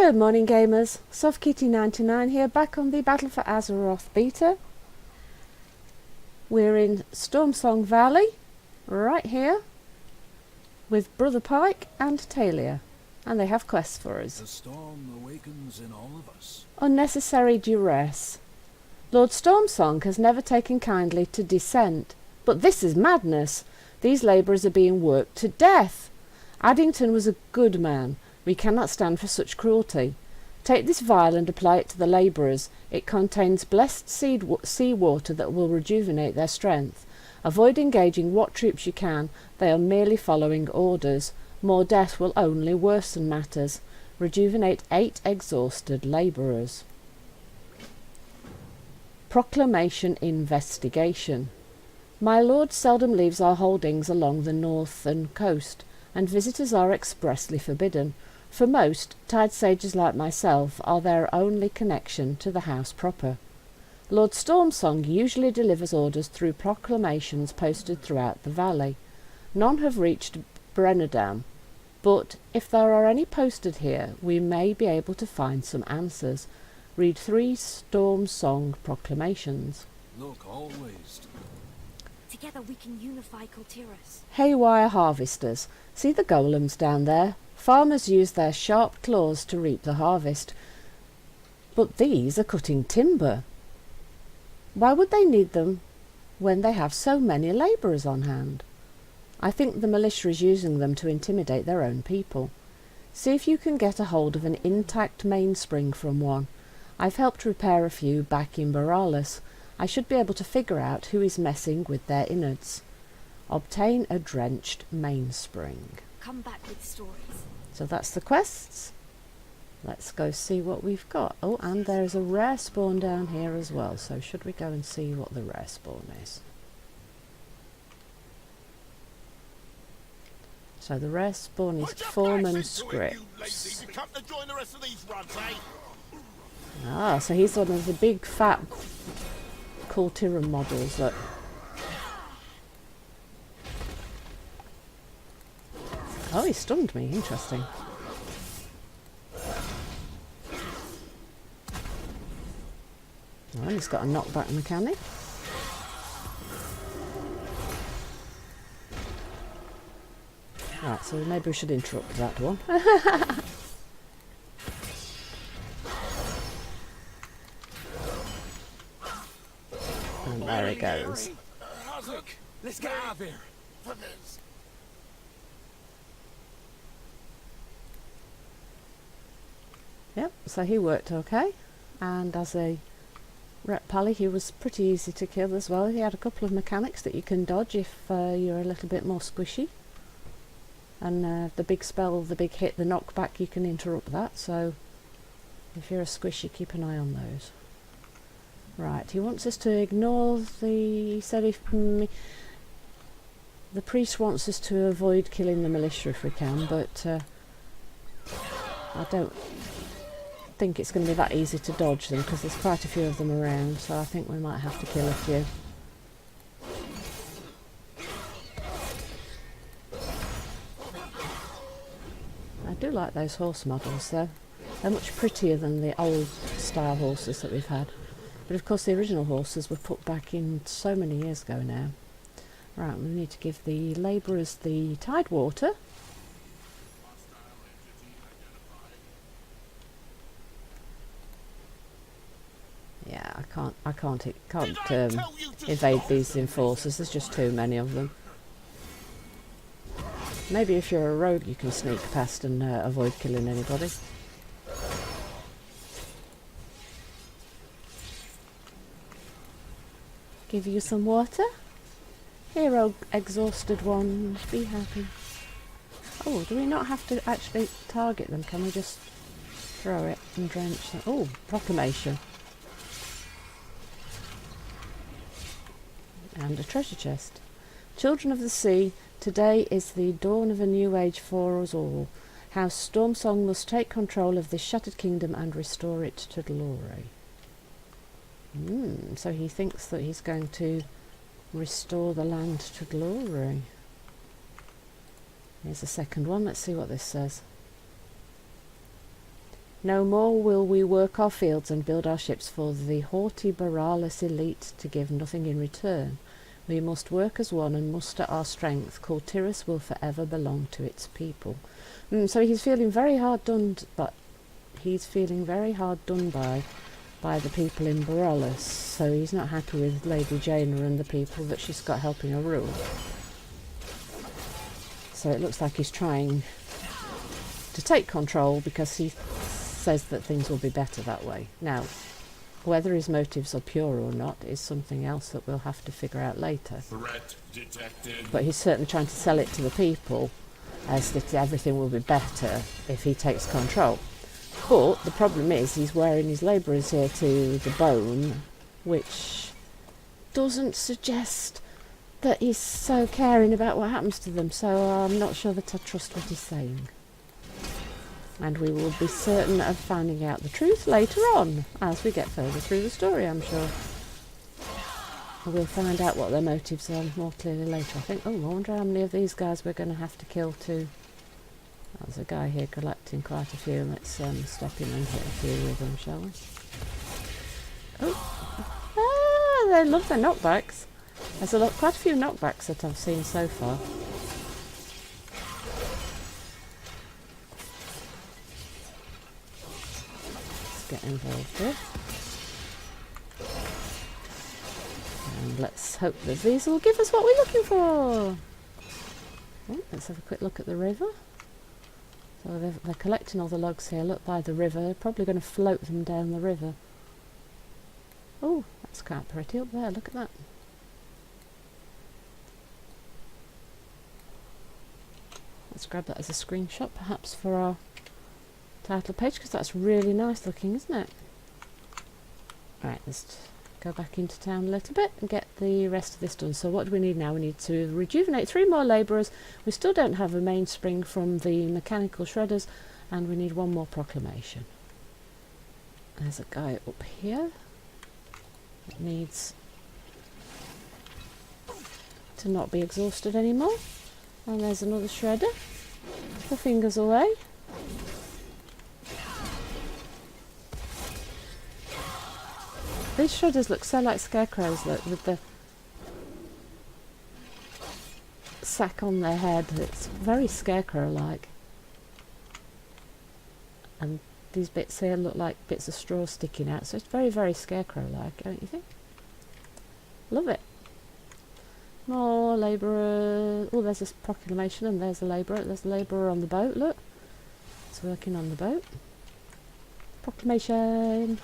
Good morning, gamers. SoftKitty99 here, back on the Battle for Azeroth beta. We're in Stormsong Valley, right here, with Brother Pike and Taelia, and they have quests for us. The storm awakens in all of us. Unnecessary duress. Lord Stormsong has never taken kindly to dissent, but this is madness. These labourers are being worked to death. Addington was a good man. We cannot stand for such cruelty. Take this vial and apply it to the labourers. It contains blessed sea water that will rejuvenate their strength. Avoid engaging what troops you can. They are merely following orders. More death will only worsen matters. Rejuvenate 8 exhausted labourers. Proclamation investigation. My lord seldom leaves our holdings along the northern coast, and visitors are expressly forbidden. For most, tide sages like myself are their only connection to the house proper. Lord Stormsong usually delivers orders through proclamations posted throughout the valley. None have reached Brennerdam, but if there are any posted here, we may be able to find some answers. Read 3 Stormsong proclamations. Look, always. Together we can unify Kultiras. Haywire harvesters. See the golems down there? Farmers use their sharp claws to reap the harvest. But these are cutting timber. Why would they need them when they have so many labourers on hand? I think the militia is using them to intimidate their own people. See if you can get a hold of an intact mainspring from one. I've helped repair a few back in Borealis. I should be able to figure out who is messing with their innards. Obtain a drenched mainspring. Come back with stories. So that's the quests. Let's go see what we've got. Oh, and there's a rare spawn down here as well. So should we go and see what the rare spawn is? So the rare spawn is Foreman Scripts. Ah, so he's one of the big fat Kultira models that... Oh, he stunned me. Interesting. Well, he's got a knockback mechanic. Right, so maybe we should interrupt that one. And there it goes. Let's get out of here. Yep, so he worked okay, and as a rep pally he was pretty easy to kill as well. He had a couple of mechanics that you can dodge if you're a little bit more squishy, and the big spell, the big hit, the knockback, you can interrupt that, so if you're a squishy, keep an eye on those. Right, he wants us to ignore he said if the priest wants us to avoid killing the militia if we can, but I don't think it's going to be that easy to dodge them because there's quite a few of them around, so I think we might have to kill a few. I do like those horse models though. They're much prettier than the old style horses that we've had, but of course the original horses were put back in so many years ago now. Right, we need to give the labourers the tide water. Yeah, I can't evade these enforcers. There's just too many of them. Maybe if you're a rogue, you can sneak past and avoid killing anybody. Give you some water. Here, oh exhausted one, be happy. Oh, do we not have to actually target them? Can we just throw it and drench them? Oh, proclamation. And a treasure chest. Children of the sea, today is the dawn of a new age for us all. House Stormsong must take control of this shattered kingdom and restore it to glory. So he thinks that he's going to restore the land to glory. Here's the second one. Let's see what this says. No more will we work our fields and build our ships for the haughty Borealis elite to give nothing in return. We must work as one and muster our strength. Kultiris will forever belong to its people. So he's feeling very hard done, but he's feeling very hard done by the people in Borealis. So he's not happy with Lady Jaina and the people that she's got helping her rule. So it looks like he's trying to take control because he says that things will be better that way. Now, whether his motives are pure or not is something else that we'll have to figure out later. Threat detected. But he's certainly trying to sell it to the people as that everything will be better if he takes control. But the problem is he's wearing his labourers here to the bone, which doesn't suggest that he's so caring about what happens to them, so I'm not sure that I trust what he's saying. And we will be certain of finding out the truth later on, as we get further through the story, I'm sure. We'll find out what their motives are more clearly later, I think. Oh, I wonder how many of these guys we're going to have to kill too. There's a guy here collecting quite a few. Let's step in and hit a few with them, shall we? Oh, they love their knockbacks. There's quite a few knockbacks that I've seen so far. Get involved here. And let's hope that these will give us what we're looking for. Oh, let's have a quick look at the river. So they're collecting all the logs here. Look, by the river. They're probably going to float them down the river. Oh, that's quite pretty up there. Look at that. Let's grab that as a screenshot, perhaps for our title page, because that's really nice looking, isn't it? Right, let's go back into town a little bit and get the rest of this done. So what do we need now? We need to rejuvenate 3 more labourers. We still don't have a mainspring from the mechanical shredders, and we need 1 more proclamation. There's a guy up here that needs to not be exhausted anymore. And there's another shredder. The fingers away. These shredders look so like scarecrows, look, with the sack on their head. It's very scarecrow-like. And these bits here look like bits of straw sticking out, so it's very, very scarecrow-like, don't you think? Love it. More labourer. Oh, there's this proclamation, and there's a labourer. There's a labourer on the boat, look. It's working on the boat. Proclamation.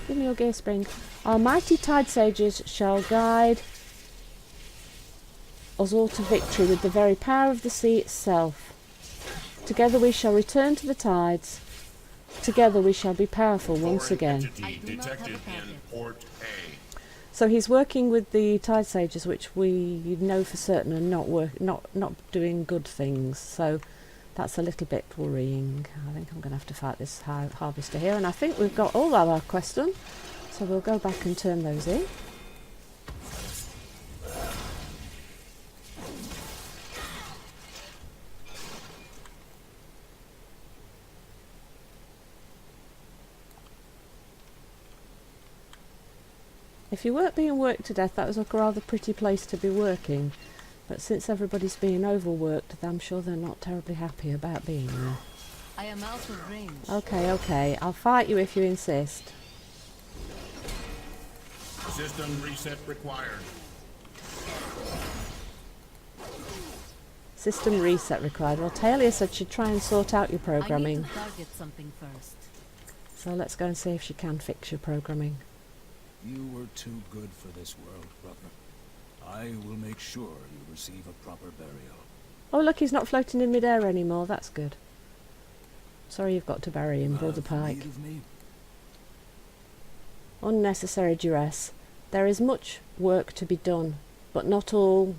Give me your gear spring. Our mighty tide sages shall guide us all to victory with the very power of the sea itself. Together we shall return to the tides. Together we shall be powerful once again. Detected in Port A. So he's working with the tide sages, which we know for certain are not doing good things. So that's a little bit worrying. I think I'm going to have to fight this harvester here, and I think we've got all of our quests done. So we'll go back and turn those in. If you weren't being worked to death, that was a rather pretty place to be working. But since everybody's being overworked, I'm sure they're not terribly happy about being there. I am out of range. Okay, I'll fight you if you insist. System reset required. System reset required. Well, Taelia said she'd try and sort out your I programming. need to target something first. So let's go and see if she can fix your programming. You were too good for this world, brother. I will make sure you receive a proper burial. Oh, look, he's not floating in midair anymore. That's good. Sorry you've got to bury him, Brother Pike. Need of me? Unnecessary duress. There is much work to be done, but not all...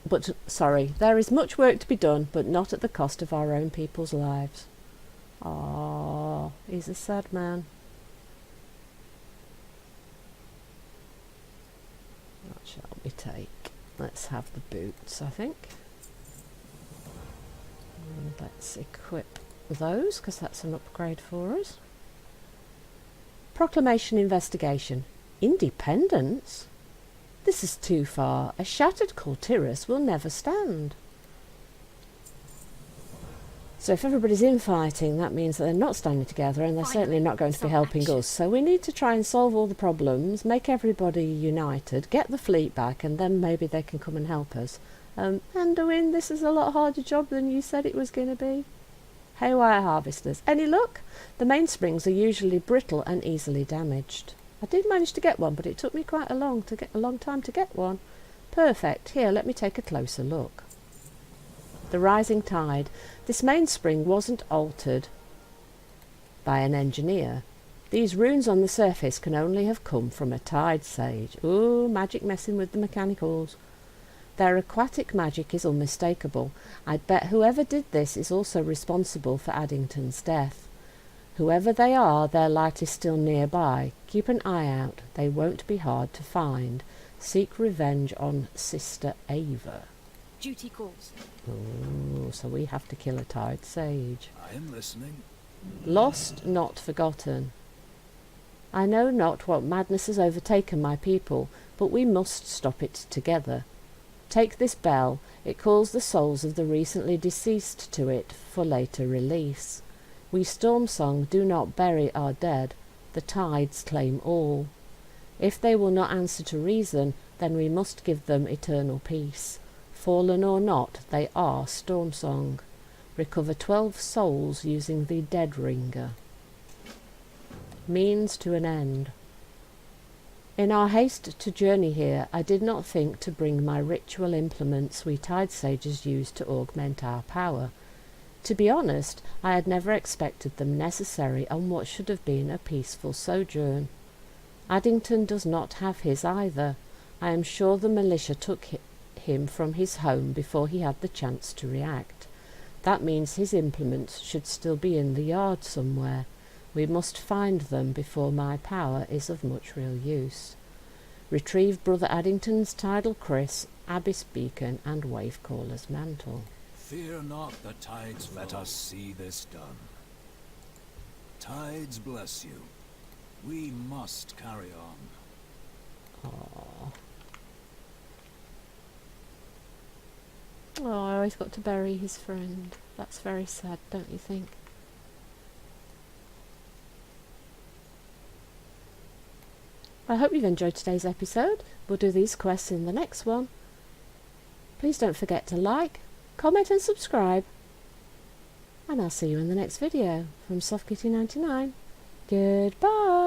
there is much work to be done, but not at the cost of our own people's lives. Ah, he's a sad man. What shall we take? Let's have the boots, I think. let's equip those, because that's an upgrade for us. Proclamation investigation. Independence? This is too far. A shattered Kultiris will never stand. So if everybody's infighting, that means that they're not standing together, and they're certainly not going to be helping us. So we need to try and solve all the problems, make everybody united, get the fleet back, and then maybe they can come and help us. Anduin, this is a lot harder job than you said it was going to be. Haywire harvesters. Any luck? The mainsprings are usually brittle and easily damaged. I did manage to get one, but it took me quite a long time to get one. Perfect. Here, let me take a closer look. The rising tide. This mainspring wasn't altered by an engineer. These runes on the surface can only have come from a tide sage. Ooh, magic messing with the mechanicals. Their aquatic magic is unmistakable. I'd bet whoever did this is also responsible for Addington's death. Whoever they are, their light is still nearby. Keep an eye out. They won't be hard to find. Seek revenge on Sister Ava. Duty calls. Ooh, so we have to kill a tide sage. I am listening. Lost, not forgotten. I know not what madness has overtaken my people, but we must stop it together. Take this bell. It calls the souls of the recently deceased to it for later release. We Stormsong do not bury our dead. The tides claim all. If they will not answer to reason, then we must give them eternal peace. Fallen or not, they are Stormsong. Recover 12 souls using the Dead Ringer. Means to an end. In our haste to journey here, I did not think to bring my ritual implements we tide sages use to augment our power. To be honest, I had never expected them necessary on what should have been a peaceful sojourn. Addington does not have his either. I am sure the militia took him from his home before he had the chance to react. That means his implements should still be in the yard somewhere. We must find them before my power is of much real use. Retrieve Brother Addington's tidal kriss, abyss beacon, and wavecaller's mantle. Fear not the tides. Let us see this done. Tides bless you. We must carry on. Aww. Oh, I always got to bury his friend. That's very sad, don't you think? I hope you've enjoyed today's episode. We'll do these quests in the next one. Please don't forget to like, comment and subscribe. And I'll see you in the next video. From SoftKitty99. Goodbye.